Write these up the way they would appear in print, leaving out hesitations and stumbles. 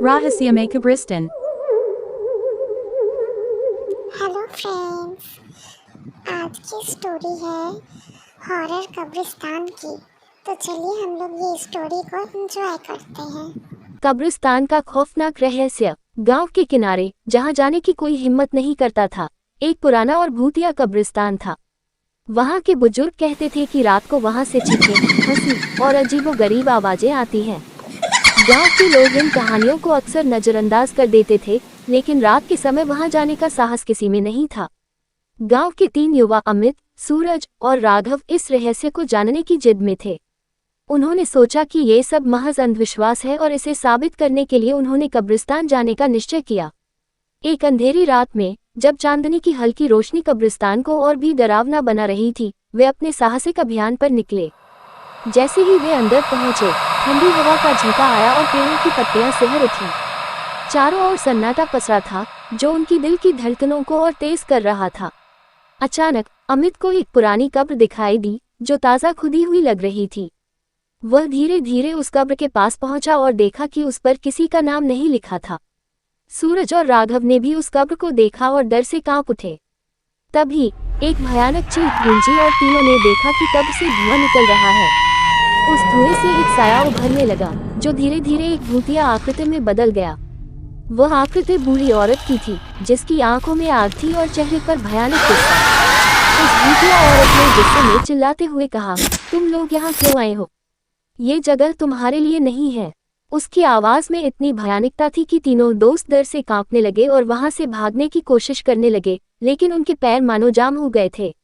Rahasyame Kabristan. Hello friends, आज की story है हॉरर कब्रिस्तान की। तो चलिए हम लोग ये स्टोरी को एंजॉय करते हैं। कब्रिस्तान का खौफनाक रहस्य। गांव के किनारे, जहां जाने की कोई हिम्मत नहीं करता था, एक पुराना और भूतिया कब्रिस्तान था। वहां के बुजुर्ग कहते थे कि रात को वहां से चीखें, हंसी और अजीबोगरीब आवाजें आती हैं। गांव के लोग इन कहानियों को अक्सर नजरअंदाज कर देते थे, लेकिन रात के समय वहां जाने का साहस किसी में नहीं था। गांव के 3 युवा अमित, सूरज और राघव इस रहस्य को जानने की जिद में थे। उन्होंने सोचा कि ये सब महज अंधविश्वास है और इसे साबित करने के लिए उन्होंने कब्रिस्तान जाने का निश्चय किया। एक अंधेरी रात में, जब चांदनी की हल्की रोशनी कब्रिस्तान को और भी डरावना बना रही थी, वे अपने साहसिक अभियान पर निकले। जैसे ही वे अंदर पहुंचे, ठंडी हवा का झोंका आया और पेड़ों की पत्तियां सिहर उठीं। चारों ओर सन्नाटा पसरा था, जो उनकी दिल की धड़कनों को और तेज कर रहा था। अचानक अमित को एक पुरानी कब्र दिखाई दी, जो ताज़ा खुदी हुई लग रही थी। वह धीरे धीरे उस कब्र के पास पहुंचा और देखा कि उस पर किसी का नाम नहीं लिखा था। सूरज और राघव ने भी उस कब्र को देखा और डर से कांप उठे। तभी एक भयानक चीख गूंजी और तीनों ने देखा कि कब्र से धुआं निकल रहा है। उस धुएं से एक साया उभरने लगा, जो धीरे धीरे एक भूतिया आकृति में बदल गया। वह आकृति बूढ़ी औरत की थी, जिसकी आंखों में आग थी और चेहरे पर भयानक गुस्सा। उस भूतिया औरत ने गुस्से में चिल्लाते हुए कहा, तुम लोग यहाँ क्यों आए हो? ये जगह तुम्हारे लिए नहीं है। उसकी आवाज में इतनी भयानकता थी कि तीनों दोस्त डर से कांपने लगे और वहां से भागने की कोशिश करने लगे, लेकिन उनके पैर मानो जाम हो गए थे।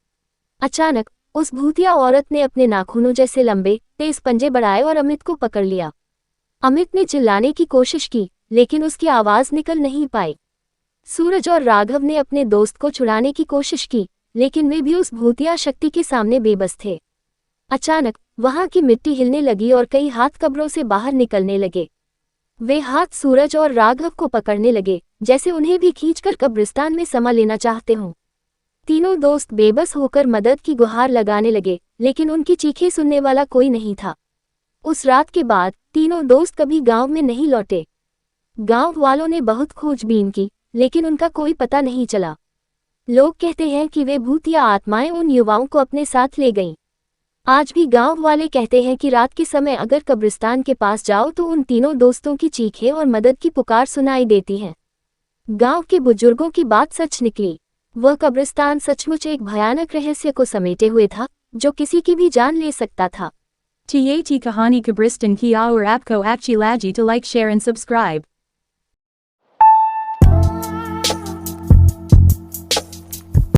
अचानक उस भूतिया औरत ने अपने नाखूनों जैसे लंबे, तेज पंजे बढ़ाए और अमित को पकड़ लिया। अमित ने चिल्लाने की कोशिश की, लेकिन उसकी आवाज निकल नहीं पाई। सूरज और राघव ने अपने दोस्त को छुड़ाने की कोशिश की, लेकिन वे भी उस भूतिया शक्ति के सामने बेबस थे। अचानक वहां की मिट्टी हिलने लगी और कई हाथ कब्रों से बाहर निकलने लगे। वे हाथ सूरज और राघव को पकड़ने लगे, जैसे उन्हें भी खींचकर कब्रिस्तान में समा लेना चाहते हों। तीनों दोस्त बेबस होकर मदद की गुहार लगाने लगे, लेकिन उनकी चीखें सुनने वाला कोई नहीं था। उस रात के बाद तीनों दोस्त कभी गांव में नहीं लौटे। गांव वालों ने बहुत खोजबीन की, लेकिन उनका कोई पता नहीं चला। लोग कहते हैं कि वे भूतिया आत्माएं उन युवाओं को अपने साथ ले गईं। आज भी गांव वाले कहते हैं कि रात के समय अगर कब्रिस्तान के पास जाओ तो उन तीनों दोस्तों की चीखें और मदद की पुकार सुनाई देती हैं। गांव के बुजुर्गों की बात सच निकली। वह कब्रिस्तान सचमुच एक भयानक रहस्य को समेटे हुए था, जो किसी की भी जान ले सकता था। TAT Kahani Kabristan Ki Aur Apko Akchi Laji to like, share and subscribe.